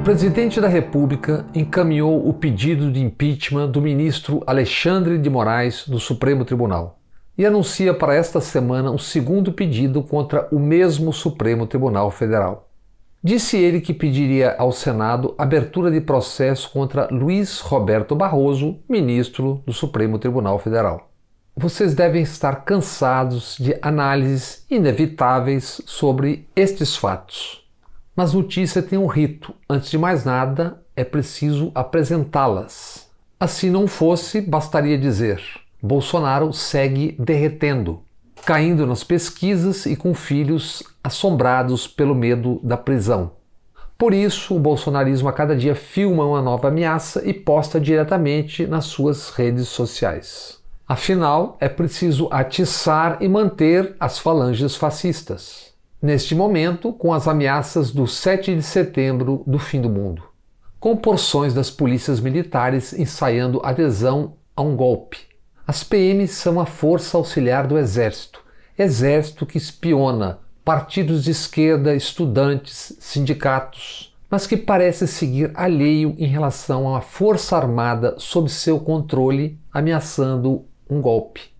presidente da República encaminhou o pedido de impeachment do ministro Alexandre de Moraes do Supremo Tribunal e anuncia para esta semana um segundo pedido contra o mesmo Supremo Tribunal Federal. Disse ele que pediria ao Senado abertura de processo contra Luiz Roberto Barroso, ministro do Supremo Tribunal Federal. Vocês devem estar cansados de análises inevitáveis sobre estes fatos. Mas notícia tem um rito. Antes de mais nada, é preciso apresentá-las. Assim não fosse, bastaria dizer: Bolsonaro segue derretendo, caindo nas pesquisas e com filhos assombrados pelo medo da prisão. Por isso, o bolsonarismo a cada dia filma uma nova ameaça e posta diretamente nas suas redes sociais. Afinal, é preciso atiçar e manter as falanges fascistas. Neste momento, com as ameaças do 7 de setembro do fim do mundo, com porções das polícias militares ensaiando adesão a um golpe. As PMs são a força auxiliar do exército que espiona partidos de esquerda, estudantes, sindicatos, mas que parece seguir alheio em relação à força armada sob seu controle, ameaçando um golpe.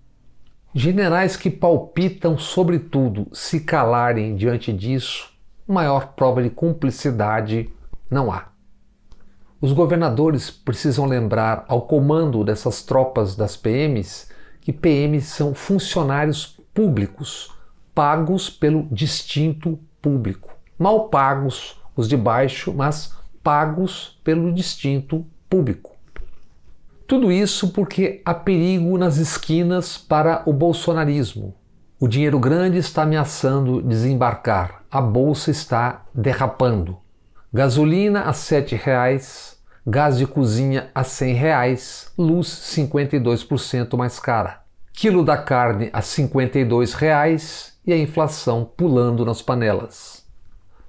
Generais que palpitam sobre tudo, se calarem diante disso, maior prova de cumplicidade não há. Os governadores precisam lembrar ao comando dessas tropas das PMs que PMs são funcionários públicos, pagos pelo distinto público. Mal pagos os de baixo, mas pagos pelo distinto público. Tudo isso porque há perigo nas esquinas para o bolsonarismo. O dinheiro grande está ameaçando desembarcar, a bolsa está derrapando. Gasolina a R$ 7,00, gás de cozinha a R$ 100,00, luz 52% mais cara. Quilo da carne a R$ 52,00 e a inflação pulando nas panelas.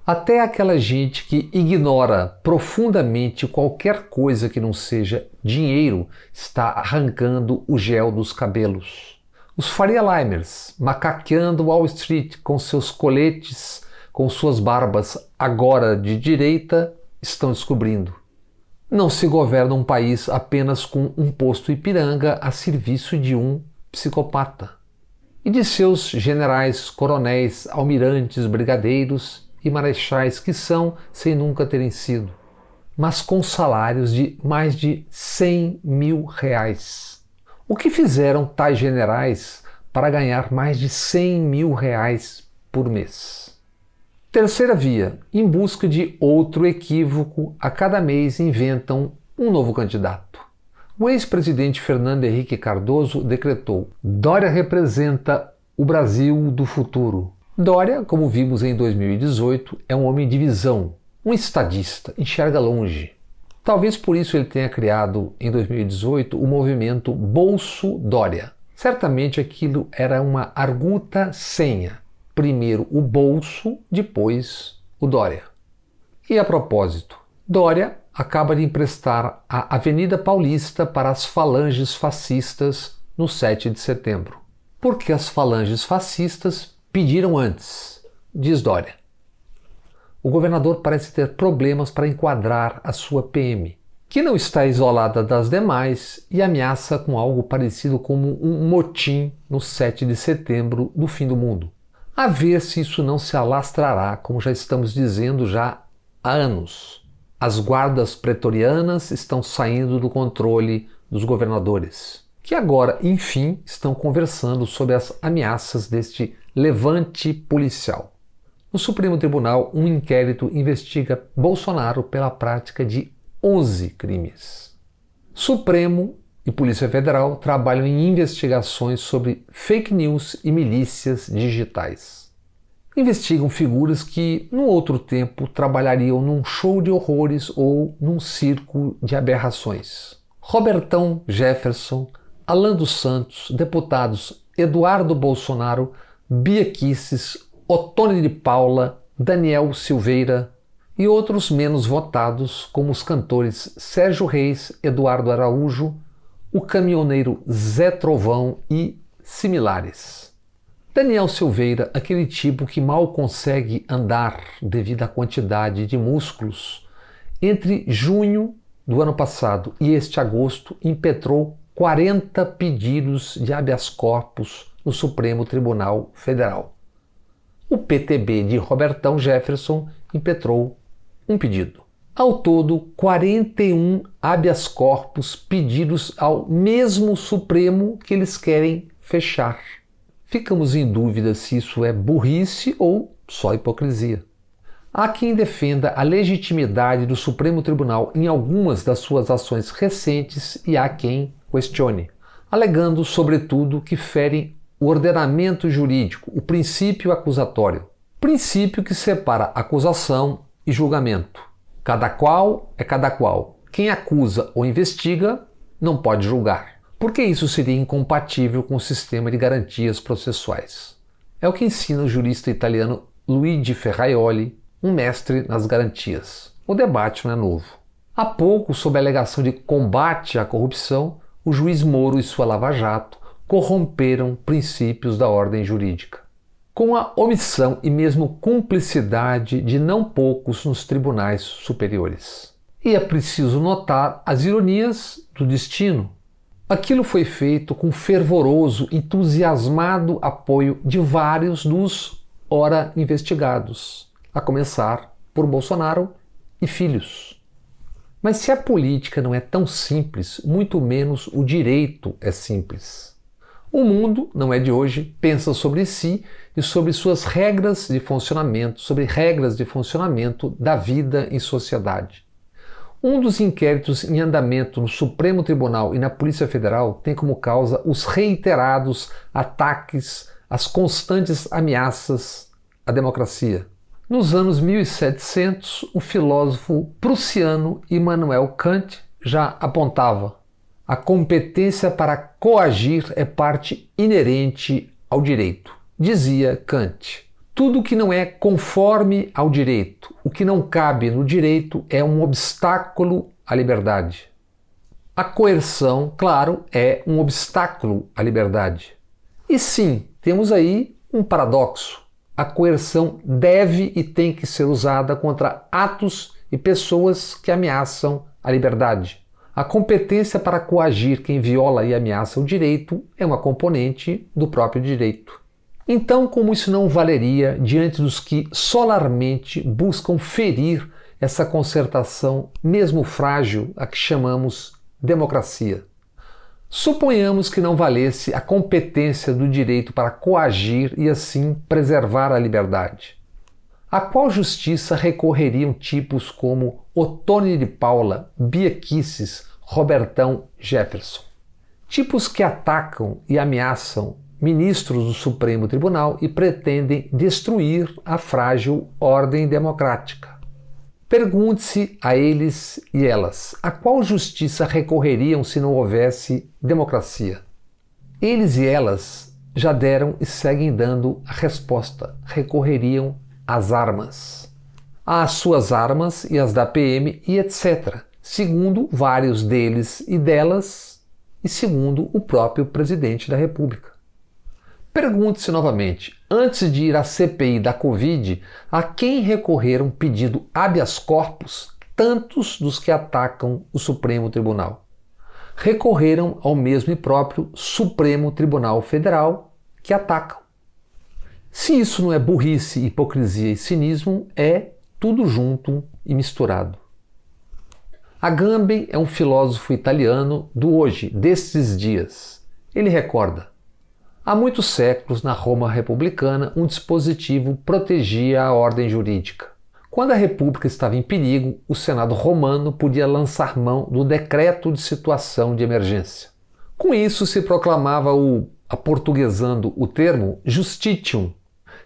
Até aquela gente que ignora profundamente qualquer coisa que não seja dinheiro está arrancando o gel dos cabelos. Os Faria Limers, macaqueando Wall Street com seus coletes, com suas barbas agora de direita, estão descobrindo. Não se governa um país apenas com um posto Ipiranga a serviço de um psicopata e de seus generais, coronéis, almirantes, brigadeiros e marechais que são sem nunca terem sido, mas com salários de mais de R$ 100 mil. O que fizeram tais generais para ganhar mais de R$ 100 mil por mês? Terceira via, em busca de outro equívoco, a cada mês inventam um novo candidato. O ex-presidente Fernando Henrique Cardoso decretou: Dória representa o Brasil do futuro. Dória, como vimos em 2018, é um homem de visão, um estadista, enxerga longe. Talvez por isso ele tenha criado em 2018 o movimento Bolso Dória. Certamente aquilo era uma arguta senha. Primeiro o bolso, depois o Dória. E a propósito, Dória acaba de emprestar a Avenida Paulista para as falanges fascistas no 7 de setembro. Porque as falanges fascistas pediram antes, diz Dória. O governador parece ter problemas para enquadrar a sua PM, que não está isolada das demais e ameaça com algo parecido como um motim no 7 de setembro do fim do mundo. A ver se isso não se alastrará, como já estamos dizendo já há anos. As guardas pretorianas estão saindo do controle dos governadores, que agora, enfim, estão conversando sobre as ameaças deste levante policial. No Supremo Tribunal, um inquérito investiga Bolsonaro pela prática de 11 crimes. Supremo e Polícia Federal trabalham em investigações sobre fake news e milícias digitais. Investigam figuras que, num outro tempo, trabalhariam num show de horrores ou num circo de aberrações. Robertão Jefferson, Alan dos Santos, deputados Eduardo Bolsonaro, Bia Kicis, Ottoni de Paula, Daniel Silveira e outros menos votados, como os cantores Sérgio Reis, Eduardo Araújo, o caminhoneiro Zé Trovão e similares. Daniel Silveira, aquele tipo que mal consegue andar devido à quantidade de músculos, Entre junho do ano passado e este agosto, impetrou 40 pedidos de habeas corpus no Supremo Tribunal Federal. O PTB de Robertão Jefferson impetrou um pedido. Ao todo, 41 habeas corpus pedidos ao mesmo Supremo que eles querem fechar. Ficamos em dúvida se isso é burrice ou só hipocrisia. Há quem defenda a legitimidade do Supremo Tribunal em algumas das suas ações recentes e há quem questione, alegando, sobretudo, que ferem o ordenamento jurídico, o princípio acusatório, princípio que separa acusação e julgamento. Cada qual é cada qual. Quem acusa ou investiga não pode julgar, porque isso seria incompatível com o sistema de garantias processuais. É o que ensina o jurista italiano Luigi Ferraioli, um mestre nas garantias. O debate não é novo. Há pouco, sob a alegação de combate à corrupção, o juiz Moro e sua Lava Jato corromperam princípios da ordem jurídica. Com a omissão e mesmo cumplicidade de não poucos nos tribunais superiores. E é preciso notar as ironias do destino. Aquilo foi feito com fervoroso, entusiasmado apoio de vários dos ora investigados, a começar por Bolsonaro e filhos. Mas se a política não é tão simples, muito menos o direito é simples. O mundo, não é de hoje, pensa sobre si e sobre suas regras de funcionamento, sobre regras de funcionamento da vida em sociedade. Um dos inquéritos em andamento no Supremo Tribunal e na Polícia Federal tem como causa os reiterados ataques, as constantes ameaças à democracia. Nos anos 1700, o filósofo prussiano Immanuel Kant já apontava: a competência para coagir é parte inerente ao direito. Dizia Kant: tudo que não é conforme ao direito, o que não cabe no direito, é um obstáculo à liberdade. A coerção, claro, é um obstáculo à liberdade. E sim, temos aí um paradoxo. A coerção deve e tem que ser usada contra atos e pessoas que ameaçam a liberdade. A competência para coagir quem viola e ameaça o direito é uma componente do próprio direito. Então, como isso não valeria diante dos que solarmente buscam ferir essa concertação, mesmo frágil, a que chamamos democracia? Suponhamos que não valesse a competência do direito para coagir e assim preservar a liberdade. A qual justiça recorreriam tipos como Ottone de Paula, Bia Kicis, Robertão Jefferson? Tipos que atacam e ameaçam ministros do Supremo Tribunal e pretendem destruir a frágil ordem democrática. Pergunte-se a eles e elas, a qual justiça recorreriam se não houvesse democracia? Eles e elas já deram e seguem dando a resposta. Recorreriam às armas. Às suas armas e às da PM e etc., segundo vários deles e delas e segundo o próprio presidente da República. Pergunte-se novamente, antes de ir à CPI da Covid, a quem recorreram pedido habeas corpus tantos dos que atacam o Supremo Tribunal? Recorreram ao mesmo e próprio Supremo Tribunal Federal que atacam. Se isso não é burrice, hipocrisia e cinismo, é tudo junto e misturado. Agamben é um filósofo italiano do hoje, destes dias. Ele recorda: há muitos séculos, na Roma republicana, um dispositivo protegia a ordem jurídica. Quando a República estava em perigo, o Senado romano podia lançar mão do decreto de situação de emergência. Com isso, se proclamava aportuguesando o termo, justitium,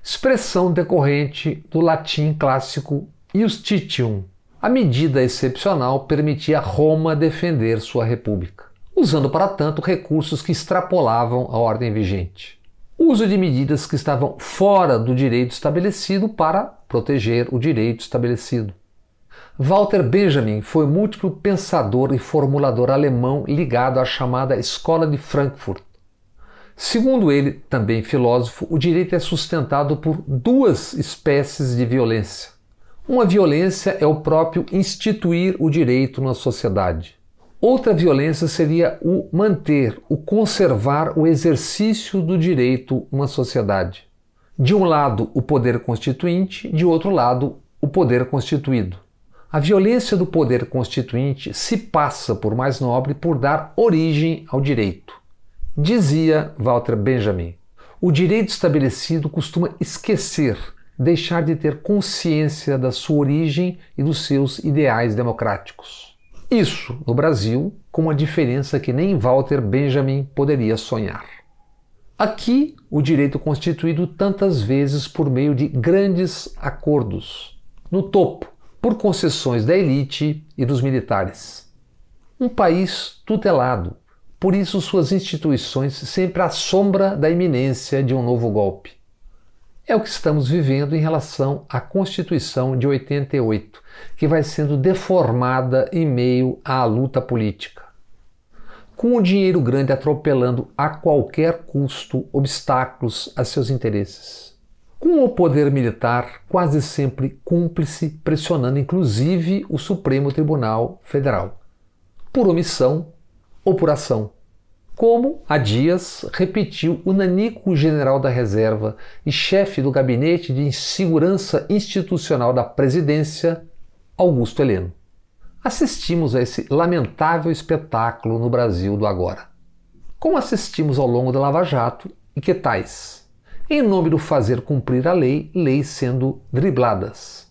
expressão decorrente do latim clássico justitium. A medida excepcional permitia a Roma defender sua república, usando para tanto recursos que extrapolavam a ordem vigente. Uso de medidas que estavam fora do direito estabelecido para proteger o direito estabelecido. Walter Benjamin foi múltiplo pensador e formulador alemão ligado à chamada Escola de Frankfurt. Segundo ele, também filósofo, o direito é sustentado por duas espécies de violência: Uma violência é o próprio instituir o direito na sociedade. Outra violência seria o manter, o conservar o exercício do direito numa sociedade. De um lado, o poder constituinte, de outro lado, o poder constituído. A violência do poder constituinte se passa por mais nobre por dar origem ao direito. Dizia Walter Benjamin, o direito estabelecido costuma esquecer, deixar de ter consciência da sua origem e dos seus ideais democráticos. Isso, no Brasil, com uma diferença que nem Walter Benjamin poderia sonhar. Aqui, o direito constituído tantas vezes por meio de grandes acordos. No topo, por concessões da elite e dos militares. Um país tutelado, por isso suas instituições sempre à sombra da iminência de um novo golpe. É o que estamos vivendo em relação à Constituição de 88, que vai sendo deformada em meio à luta política. Com o dinheiro grande atropelando a qualquer custo obstáculos a seus interesses. Com o poder militar quase sempre cúmplice, pressionando inclusive o Supremo Tribunal Federal, por omissão ou por ação. Como há dias repetiu o nanico general da reserva e chefe do Gabinete de Segurança Institucional da Presidência, Augusto Heleno. Assistimos a esse lamentável espetáculo no Brasil do agora. Como assistimos ao longo da Lava Jato e que tais, em nome do fazer cumprir a lei, leis sendo dribladas.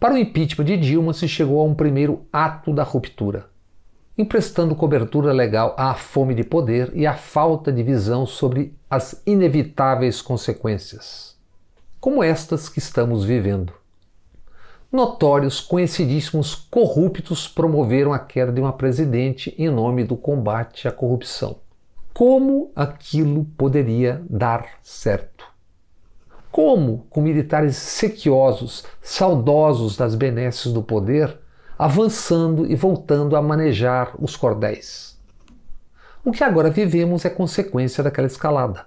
Para o impeachment de Dilma se chegou a um primeiro ato da ruptura, emprestando cobertura legal à fome de poder e à falta de visão sobre as inevitáveis consequências, como estas que estamos vivendo. Notórios, conhecidíssimos corruptos promoveram a queda de uma presidente em nome do combate à corrupção. Como aquilo poderia dar certo? Como, com militares sequiosos, saudosos das benesses do poder, avançando e voltando a manejar os cordéis? O que agora vivemos é consequência daquela escalada,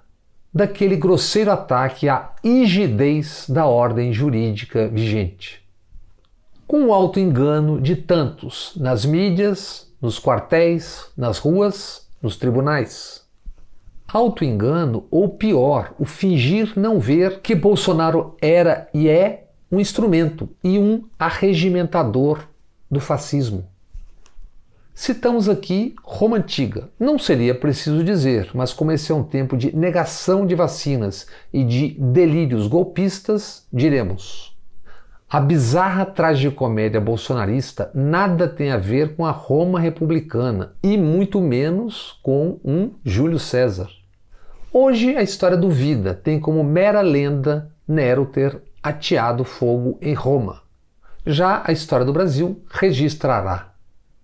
daquele grosseiro ataque à rigidez da ordem jurídica vigente. Com o auto-engano de tantos nas mídias, nos quartéis, nas ruas, nos tribunais. Auto-engano, ou pior, o fingir não ver que Bolsonaro era e é um instrumento e um arregimentador do fascismo. Citamos aqui Roma Antiga. Não seria preciso dizer, mas como esse é um tempo de negação de vacinas e de delírios golpistas, diremos: a bizarra tragicomédia bolsonarista nada tem a ver com a Roma republicana e muito menos com um Júlio César. Hoje a história duvida, tem como mera lenda Nero ter ateado fogo em Roma. Já a história do Brasil registrará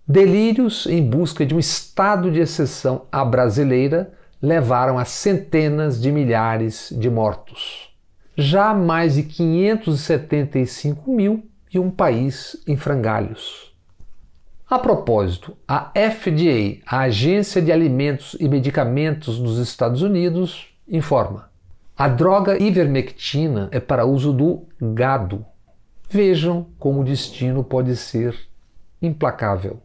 delírios em busca de um estado de exceção à brasileira levaram a centenas de milhares de mortos. Já mais de 575 mil e um país em frangalhos. A propósito, a FDA, a Agência de Alimentos e Medicamentos dos Estados Unidos, informa: a droga ivermectina é para uso do gado. Vejam como o destino pode ser implacável.